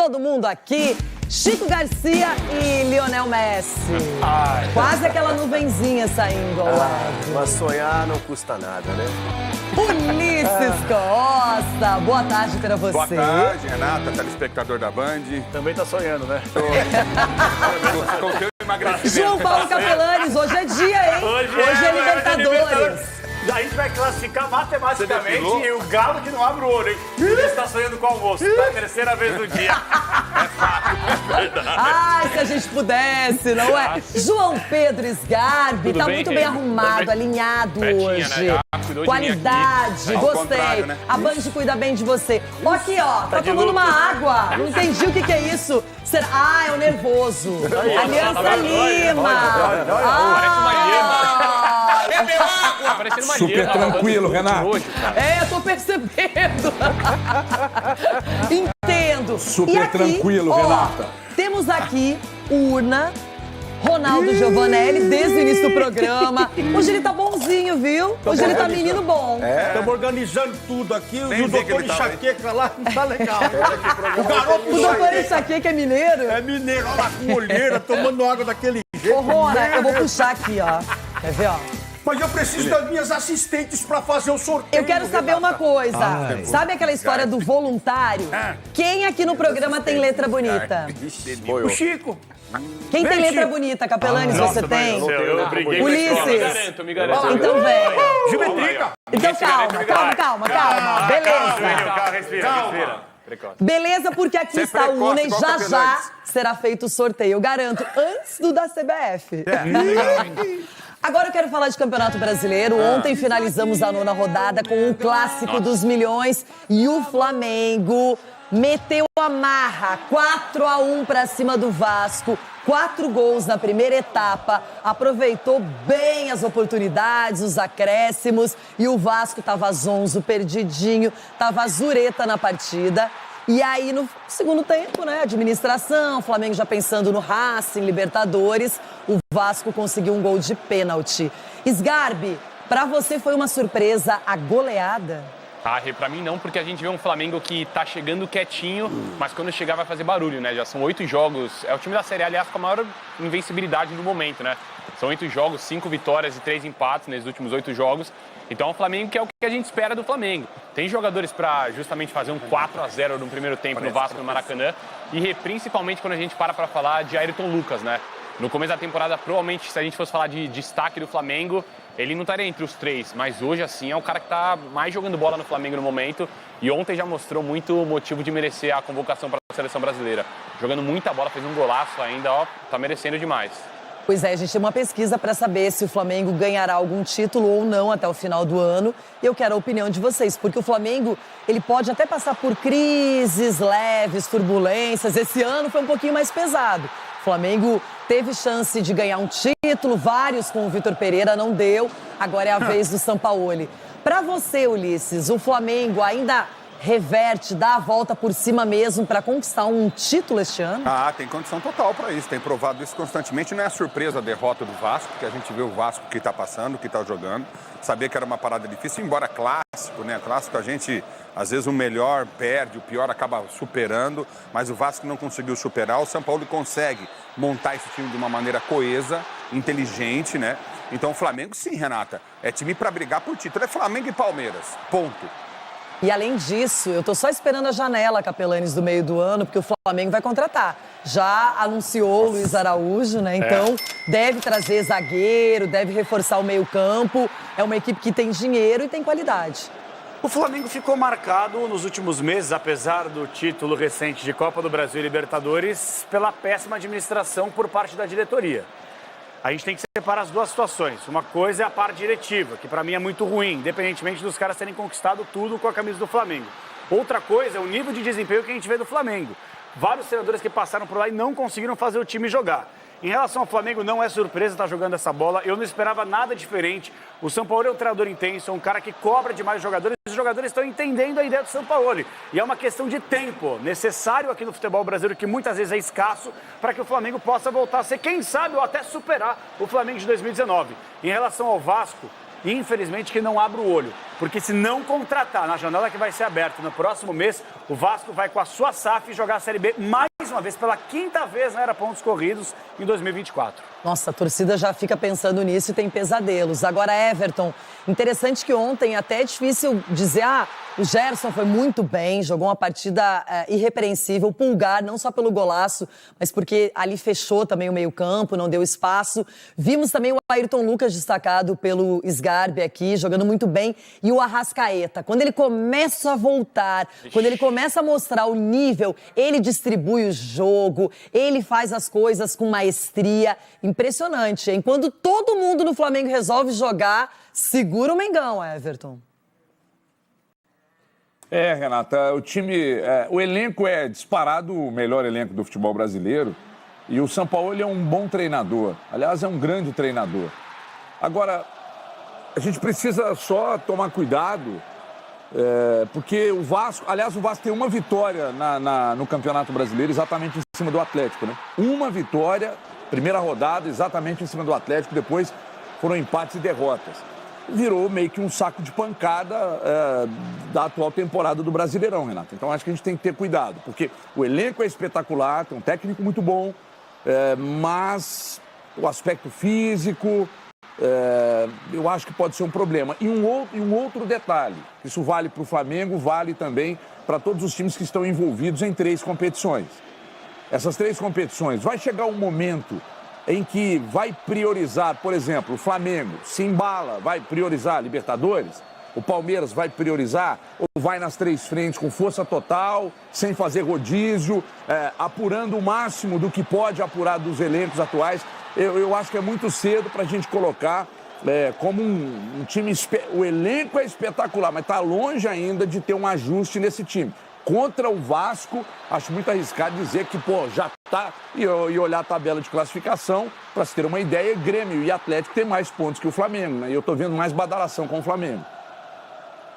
todo mundo aqui. Chico Garcia e Lionel Messi. Quase aquela nuvenzinha saindo ao lado. Mas sonhar não custa nada, né? Ulisses Costa, boa tarde pra você. Boa tarde, Renata, telespectador da Band. Também tá sonhando, né? Com o teu emagrecimento. João Paulo Capelanes, hoje é dia, hein? Hoje é Libertadores. A gente vai classificar matematicamente e o galo que não abre o olho, hein? Ele está sonhando com o almoço. Tá a terceira vez do dia. É fato, é verdade. Ai, se a gente pudesse, não é? João Pedro Sgarbi, tá muito bem arrumado, alinhado hoje. Né? Qualidade, gostei. Né? A Band cuida bem de você. Ó, aqui, ó, tá tomando uma água. Não entendi o que é isso. Ah, é o nervoso. Aliança Lima. Parece uma lima. Bebeu água! Parecendo uma Super tranquilo, Renato. Hoje, cara. Eu tô percebendo. Entendo. Super E aqui, tranquilo, ó, Renata. Temos aqui urna, Ronaldo Giovanelli, desde o início do programa. Hoje ele tá bonzinho, viu? Hoje ele tá menino bom. Estamos organizando tudo aqui. Nem E o vi que doutor ele tava aí. Enxaqueca lá não tá legal. O garoto O doutor Enxaqueca é mineiro? é mineiro, olha lá com olheira, tomando água daquele jeito. Ô, Rona, eu vou puxar aqui, ó. Quer ver, ó? Mas eu preciso das minhas assistentes pra fazer o sorteio. Eu quero saber uma coisa. Sabe aquela história do voluntário? Quem aqui no programa tem letra bonita? O Chico. Quem tem Vem, letra Chico. bonita, Capelanes, você tem? Eu briguei com Ulisses. me garanto. Então vem. Geometria. Então calma. Calma, respira. Beleza, porque aqui Você está o precoce, Una e igual já Capelanes. será feito o sorteio. Eu garanto, antes do da CBF. Agora eu quero falar de Campeonato Brasileiro. Ontem finalizamos a 9ª rodada com o Clássico dos Milhões e o Flamengo meteu a marra, 4-1 pra cima do Vasco. 4 gols na primeira etapa, aproveitou bem as oportunidades, os acréscimos, e o Vasco tava zonzo, perdidinho, tava zureta na partida. E aí, no segundo tempo, né, administração, o Flamengo já pensando no Racing, Libertadores, o Vasco conseguiu um gol de pênalti. Sgarbi, pra você foi uma surpresa a goleada? Pra mim não, porque a gente vê um Flamengo que tá chegando quietinho, mas quando chegar vai fazer barulho, né? Já são 8 jogos, é o time da Série A, aliás, com a maior invencibilidade no momento, né? São 8 jogos, 5 vitórias e 3 empates nesses últimos 8 jogos. Então é um Flamengo que é o que a gente espera do Flamengo. Tem jogadores pra justamente fazer um 4-0 no primeiro tempo no Vasco, no Maracanã. E principalmente quando a gente para falar de Ayrton Lucas, né? No começo da temporada, provavelmente, se a gente fosse falar de destaque do Flamengo, ele não estaria entre os 3, mas hoje, assim, é o cara que está mais jogando bola no Flamengo no momento. E ontem já mostrou muito motivo de merecer a convocação para a seleção brasileira. Jogando muita bola, fez um golaço ainda, ó, tá merecendo demais. Pois é, a gente tem uma pesquisa para saber se o Flamengo ganhará algum título ou não até o final do ano. E eu quero a opinião de vocês, porque o Flamengo, ele pode até passar por crises leves, turbulências. Esse ano foi um pouquinho mais pesado. O Flamengo teve chance de ganhar um título, vários com o Vitor Pereira, não deu. Agora é a vez do Sampaoli. Para você, Ulisses, o Flamengo ainda reverte, dá a volta por cima mesmo para conquistar um título este ano? Tem condição total para isso, tem provado isso constantemente. Não é surpresa a derrota do Vasco, porque a gente vê o Vasco que está passando, que está jogando. Sabia que era uma parada difícil, embora clássico, né? Clássico a gente, às vezes o melhor perde, o pior acaba superando, mas o Vasco não conseguiu superar. O São Paulo consegue montar esse time de uma maneira coesa, inteligente, né? Então o Flamengo, sim, Renata, é time para brigar por título. É Flamengo e Palmeiras, ponto. E além disso, eu tô só esperando a janela, Capelanes, do meio do ano, porque o Flamengo vai contratar. Já anunciou o Luiz Araújo, né? Então, deve trazer zagueiro, deve reforçar o meio-campo. É uma equipe que tem dinheiro e tem qualidade. O Flamengo ficou marcado nos últimos meses, apesar do título recente de Copa do Brasil e Libertadores, pela péssima administração por parte da diretoria. A gente tem que separar as duas situações. Uma coisa é a parte diretiva, que para mim é muito ruim, independentemente dos caras terem conquistado tudo com a camisa do Flamengo. Outra coisa é o nível de desempenho que a gente vê do Flamengo. Vários treinadores que passaram por lá e não conseguiram fazer o time jogar. Em relação ao Flamengo, não é surpresa estar jogando essa bola. Eu não esperava nada diferente. O Sampaoli é um treinador intenso, é um cara que cobra demais os jogadores. Os jogadores estão entendendo a ideia do Sampaoli. E é uma questão de tempo necessário aqui no futebol brasileiro, que muitas vezes é escasso, para que o Flamengo possa voltar a ser, quem sabe, ou até superar o Flamengo de 2019. Em relação ao Vasco, infelizmente, que não abra o olho. Porque se não contratar na janela que vai ser aberta no próximo mês, o Vasco vai com a sua SAF jogar a Série B mais uma vez, pela 5ª vez na Era Pontos Corridos, em 2024. Nossa, a torcida já fica pensando nisso e tem pesadelos. Agora, Everton, interessante que ontem até é difícil dizer, o Gerson foi muito bem, jogou uma partida irrepreensível, Pulgar, não só pelo golaço, mas porque ali fechou também o meio-campo, não deu espaço. Vimos também o Ayrton Lucas destacado pelo Sgarbi aqui, jogando muito bem. E o Arrascaeta, quando ele começa a voltar, quando ele começa a mostrar o nível, ele distribui o jogo, ele faz as coisas com maestria. Impressionante, hein? Quando todo mundo no Flamengo resolve jogar, segura o Mengão, Everton. Renata, o elenco é disparado o melhor elenco do futebol brasileiro e o Sampaoli é um bom treinador, aliás, é um grande treinador. Agora, a gente precisa só tomar cuidado, porque o Vasco tem uma vitória no Campeonato Brasileiro exatamente em cima do Atlético, né? Uma vitória, primeira rodada, exatamente em cima do Atlético, depois foram empates e derrotas. Virou meio que um saco de pancada da atual temporada do Brasileirão, Renato. Então acho que a gente tem que ter cuidado, porque o elenco é espetacular, tem um técnico muito bom, mas o aspecto físico, eu acho que pode ser um problema. E um outro detalhe, isso vale para o Flamengo, vale também para todos os times que estão envolvidos em 3 competições. Essas 3 competições, vai chegar um momento em que vai priorizar, por exemplo, o Flamengo se embala, vai priorizar a Libertadores, o Palmeiras vai priorizar ou vai nas 3 frentes com força total, sem fazer rodízio, apurando o máximo do que pode apurar dos elencos atuais. Eu acho que é muito cedo para a gente colocar como um time... O elenco é espetacular, mas está longe ainda de ter um ajuste nesse time. Contra o Vasco, acho muito arriscado dizer que, já tá, e olhar a tabela de classificação, para se ter uma ideia, Grêmio e Atlético tem mais pontos que o Flamengo, né? E eu tô vendo mais badalação com o Flamengo.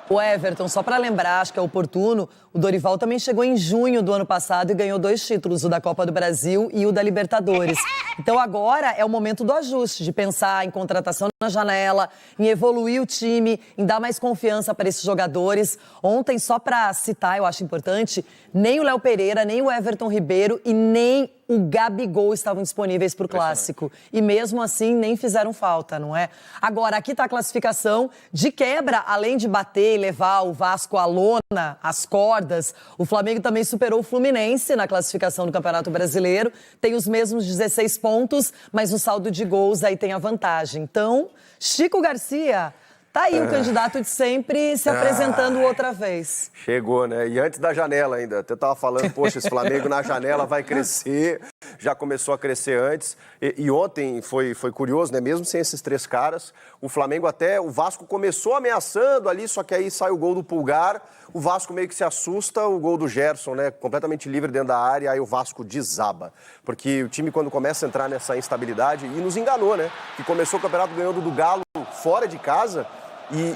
O Everton, só para lembrar, acho que é oportuno, o Dorival também chegou em junho do ano passado e ganhou 2 títulos, o da Copa do Brasil e o da Libertadores. Então agora é o momento do ajuste, de pensar em contratação na janela, em evoluir o time, em dar mais confiança para esses jogadores. Ontem, só para citar, eu acho importante, nem o Léo Pereira, nem o Everton Ribeiro e nem o Gabigol estavam disponíveis para o Clássico. E mesmo assim, nem fizeram falta, não é? Agora, aqui está a classificação. De quebra, além de bater e levar o Vasco à lona, às cordas, o Flamengo também superou o Fluminense na classificação do Campeonato Brasileiro. Tem os mesmos 16 pontos, mas no saldo de gols aí tem a vantagem. Então, Chico Garcia... Tá aí o candidato de sempre se apresentando outra vez. Chegou, né? E antes da janela ainda. Até tava falando, poxa, esse Flamengo na janela vai crescer. Já começou a crescer antes. E ontem foi curioso, né? Mesmo sem esses 3 caras, o Flamengo o Vasco começou ameaçando ali, só que aí sai o gol do Pulgar. O Vasco meio que se assusta, o gol do Gerson, né? Completamente livre dentro da área, aí o Vasco desaba. Porque o time, quando começa a entrar nessa instabilidade, e nos enganou, né? Que começou o campeonato ganhando do Galo fora de casa.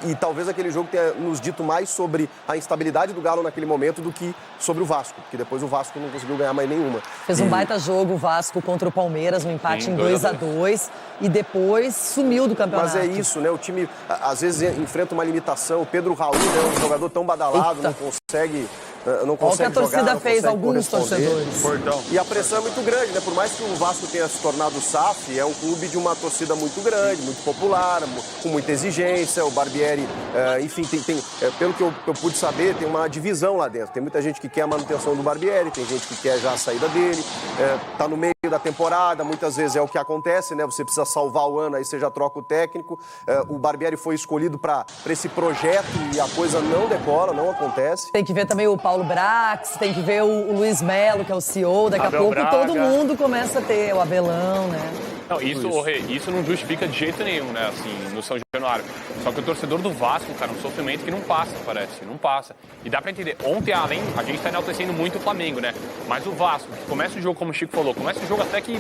E talvez aquele jogo tenha nos dito mais sobre a instabilidade do Galo naquele momento do que sobre o Vasco, porque depois o Vasco não conseguiu ganhar mais nenhuma. Fez um baita jogo o Vasco contra o Palmeiras, no empate em 2-2, e depois sumiu do campeonato. Mas é isso, né? O time às vezes enfrenta uma limitação. O Pedro Raul é um jogador tão badalado, não consegue Olha o que a torcida fez, alguns torcedores. E a pressão é muito grande, né? Por mais que o Vasco tenha se tornado SAF, é um clube de uma torcida muito grande, muito popular, com muita exigência. O Barbieri, enfim, pelo que eu pude saber, tem uma divisão lá dentro. Tem muita gente que quer a manutenção do Barbieri, tem gente que quer já a saída dele. Tá no meio da temporada, muitas vezes é o que acontece, né? Você precisa salvar o ano, aí você já troca o técnico. O Barbieri foi escolhido para esse projeto e a coisa não decola, não acontece. Tem que ver também o Paulo Brax, tem que ver o Luiz Melo, que é o CEO. Daqui a pouco todo mundo começa a ter o Abelão, né? Não, isso não justifica de jeito nenhum, né, assim, no São Januário. Só que o torcedor do Vasco, cara, um sofrimento que não passa, parece, não passa. E dá pra entender, ontem, além, a gente tá enaltecendo muito o Flamengo, né, mas o Vasco, que começa o jogo, como o Chico falou, começa o jogo até que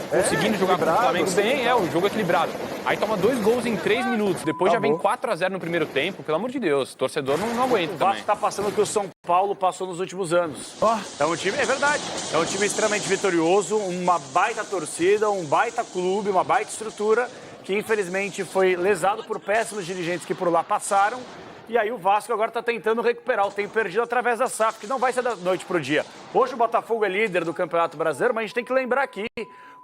conseguindo jogar com o Flamengo bem, um jogo equilibrado. Aí toma 2 gols em 3 minutos, depois já vem 4-0 no primeiro tempo, pelo amor de Deus, o torcedor não aguenta. O Vasco tá passando o que o São Paulo passou nos últimos anos. É um time, é verdade, é um time extremamente vitorioso, uma baita torcida, um baita clube, uma baita estrutura que infelizmente foi lesado por péssimos dirigentes que por lá passaram. E aí o Vasco agora está tentando recuperar o tempo perdido através da SAF, que não vai ser da noite para o dia. Hoje o Botafogo é líder do Campeonato Brasileiro, mas a gente tem que lembrar aqui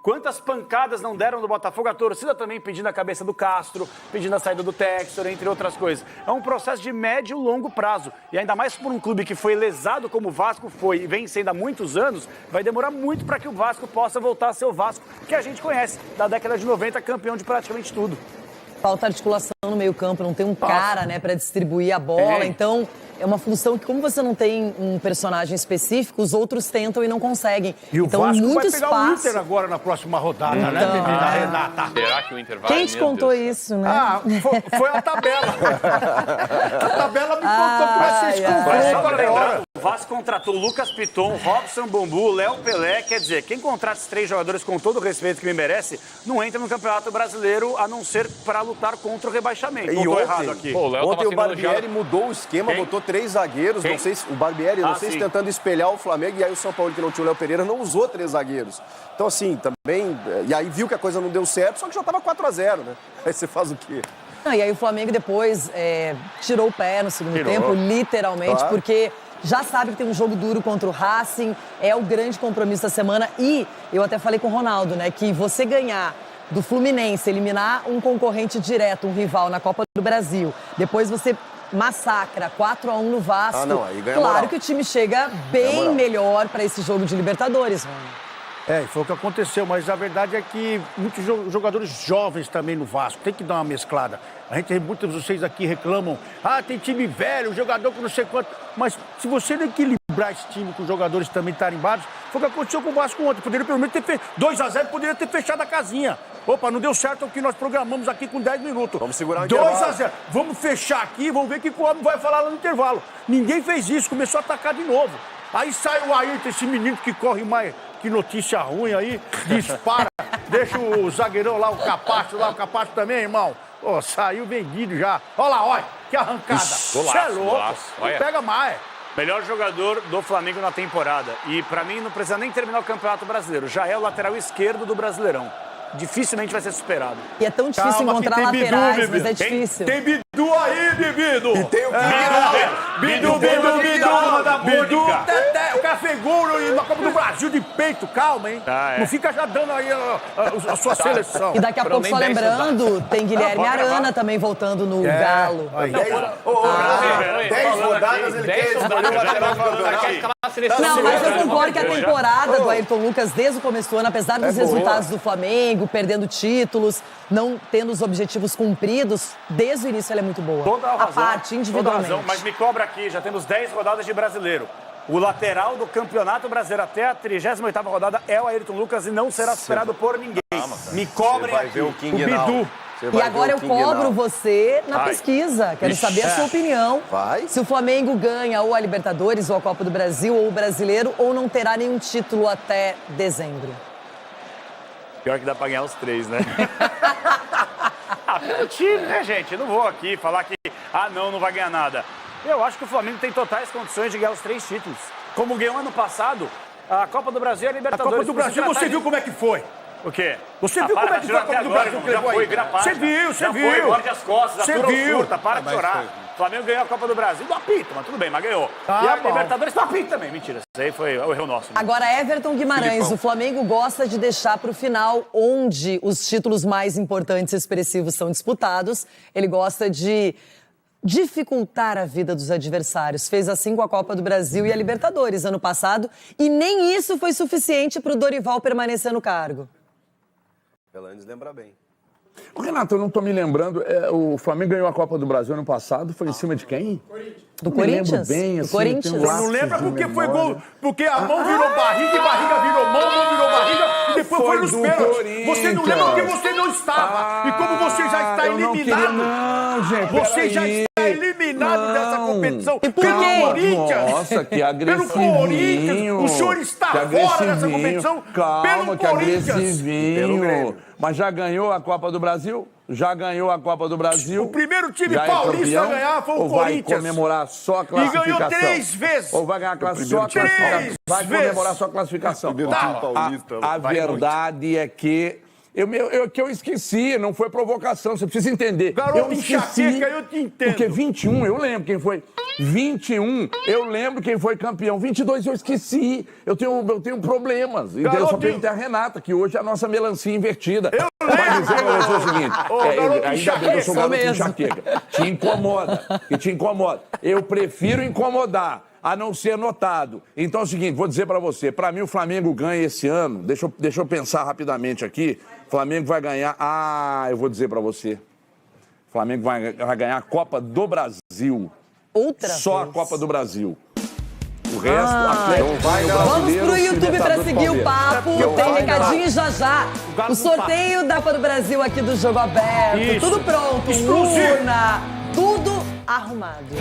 quantas pancadas não deram do Botafogo, a torcida também pedindo a cabeça do Castro, pedindo a saída do Textor, entre outras coisas. É um processo de médio e longo prazo. E ainda mais por um clube que foi lesado como o Vasco foi e vem sendo há muitos anos, vai demorar muito para que o Vasco possa voltar a ser o Vasco que a gente conhece, da década de 90, campeão de praticamente tudo. Falta articulação no meio-campo, não tem um cara, né, para distribuir a bola. Então, é uma função que, como você não tem um personagem específico, os outros tentam e não conseguem. E o então, Vasco muito vai pegar espaço. o Inter agora na próxima rodada, né, menina Renata? Será que o Inter vai? Quem te contou isso, né? Ah, foi a tabela. A tabela me contou que vai ser esse confronto Só para lembrar, agora. o Vasco contratou Lucas Piton, Robson Bambu, Léo Pelé. Quer dizer, quem contrata esses 3 jogadores com todo o respeito que me merece, não entra no Campeonato Brasileiro a não ser para lutar contra o rebaixamento. E Não tô ontem, errado aqui. Pô, o Léo tava ontem o sendo Barbieri elogiado. mudou o esquema, Quem? botou 3 zagueiros, Quem? não sei se o Barbieri, não sei se sim. tentando espelhar o Flamengo, e aí o São Paulo, que não tinha o Léo Pereira, não usou 3 zagueiros. Então, assim, também, e aí viu que a coisa não deu certo, só que já estava 4-0, né? Aí você faz o quê? Não, e aí o Flamengo depois tirou o pé no segundo tempo, literalmente, Claro. porque já sabe que tem um jogo duro contra o Racing, é o grande compromisso da semana. E eu até falei com o Ronaldo, né, que você ganhar do Fluminense, eliminar um concorrente direto, um rival na Copa do Brasil, depois você massacra 4-1 no Vasco. Ah, não, aí ganha claro moral. que o time chega bem moral. melhor para esse jogo de Libertadores, mano. É, foi o que aconteceu, mas a verdade é que muitos jogadores jovens também no Vasco, tem que dar uma mesclada. A gente, muitos de vocês aqui reclamam, tem time velho, jogador com não sei quanto, mas se você não equilibrar esse time com os jogadores também tarimbados, foi o que aconteceu com o Vasco ontem, poderia pelo menos ter feito 2-0, poderia ter fechado a casinha. Opa, não deu certo o que nós programamos aqui com 10 minutos. Vamos segurar o intervalo. 2-0, vamos fechar aqui, vamos ver o que o homem vai falar lá no intervalo. Ninguém fez isso, começou a atacar de novo. Aí sai o Ayrton, esse menino que corre mais, que notícia ruim aí, dispara, deixa o zagueirão lá, o Capacho também, irmão. Ô, saiu vendido já. Olha lá, olha, que arrancada. Você é louco, golaço, não olha. pega mais. Melhor jogador do Flamengo na temporada. E pra mim não precisa nem terminar o Campeonato Brasileiro. Já é o lateral esquerdo do Brasileirão. Dificilmente vai ser superado. E é tão difícil Calma, encontrar que tem Bidu, laterais, Bibi. mas é difícil. Tem Bidu aí, Bibido. E tem o Bidu, Bidu, Teté, o cara fez gol na Copa do Brasil de peito, calma, hein? Não fica já dando aí a sua seleção. E daqui a pouco, nem só 10 lembrando, tem Guilherme pode Arana gravar. também voltando no Galo. Aí. 10 rodadas ele quer escolher o lateral do Não, mas eu concordo que a temporada do Ayrton Lucas, desde o começo do ano, apesar dos resultados do Flamengo, perdendo títulos, não tendo os objetivos cumpridos, desde o início ela é muito boa. Toda a razão. A parte, individualmente. Toda a razão, mas me cobra aqui, já temos 10 rodadas de brasileiro. O lateral do Campeonato Brasileiro até a 38ª rodada é o Ayrton Lucas e não será superado por ninguém. Me cobrem Vai aqui. ver o King Now. E agora eu cobro você na pesquisa. Quero saber a sua opinião. Vai. Se o Flamengo ganha ou a Libertadores, ou a Copa do Brasil, ou o Brasileiro, ou não terá nenhum título até dezembro. Pior que dá pra ganhar os 3, né? Pelo time, né, gente? Eu não vou aqui falar que, não vai ganhar nada. Eu acho que o Flamengo tem totais condições de ganhar os 3 títulos. Como ganhou ano passado, a Copa do Brasil e a A Libertadores. Copa do Brasil, você viu como é que foi? O quê? Você viu como é que foi a Copa do Brasil que Já levou foi, aí? grapado. Você viu, Já foi, morde as costas, Você atura viu. curta, para de chorar. O Flamengo ganhou a Copa do Brasil do apito, mas tudo bem, mas ganhou. E a bom. Libertadores do apito também, mentira. Isso aí foi o erro nosso. Agora, Everton Guimarães, o Flamengo gosta de deixar para o final, onde os títulos mais importantes e expressivos são disputados. Ele gosta de dificultar a vida dos adversários. Fez assim com a Copa do Brasil e a Libertadores ano passado. E nem isso foi suficiente para o Dorival permanecer no cargo. Pelanes lembra bem. Ô, Renato, eu não tô me lembrando. O Flamengo ganhou a Copa do Brasil ano passado. Foi em cima de quem? Do Não me lembro Corinthians? bem, Do assim, Corinthians. tem um Você lapso não lembra de porque foi memória. gol? Porque a mão virou barriga e barriga virou mão virou barriga e depois foi nos do pênaltis. Você não lembra porque você não estava. E como você já está eu não eliminado. queria, não, gente, Você já peraí. está eliminado dessa competição. E por pelo quê? Corinthians. Nossa, que Pelo agressivinho. Corinthians. O senhor está Que fora dessa agressivinho. competição. Calma, pelo que Corinthians. Pelo agressivinho. Grêmio. Mas já ganhou a Copa do Brasil? Já ganhou a Copa do Brasil? O primeiro time Já é paulista campeão? a ganhar foi o Ou vai Corinthians. comemorar só a E classificação? ganhou 3 vezes. Ou vai ganhar só a time. classificação? 3 Vai vezes. comemorar só a classificação. Primeiro time paulista. A verdade é que Que eu esqueci, não foi provocação, você precisa entender. Garoto enxaqueca, eu te entendo. Porque 21, eu lembro quem foi. 21, eu lembro quem foi campeão. 22, eu esqueci. Eu tenho problemas. Então, eu só perguntei a Renata, que hoje é a nossa melancia invertida. Vai dizer pra você o seguinte, ainda bem que eu sou garoto enxaqueca. Te incomoda. Eu prefiro incomodar a não ser notado. Então é o seguinte, vou dizer pra você, pra mim o Flamengo ganha esse ano, deixa eu pensar rapidamente aqui, o Flamengo vai ganhar, eu vou dizer pra você, o Flamengo vai ganhar a Copa do Brasil. Só a Copa do Brasil. O resto, Atlético Brasileiro. Vamos pro YouTube pra seguir o papo. Tem recadinho já. O sorteio da Copa do Brasil aqui do Jogo Aberto. Tudo pronto. Urna. Tudo arrumado.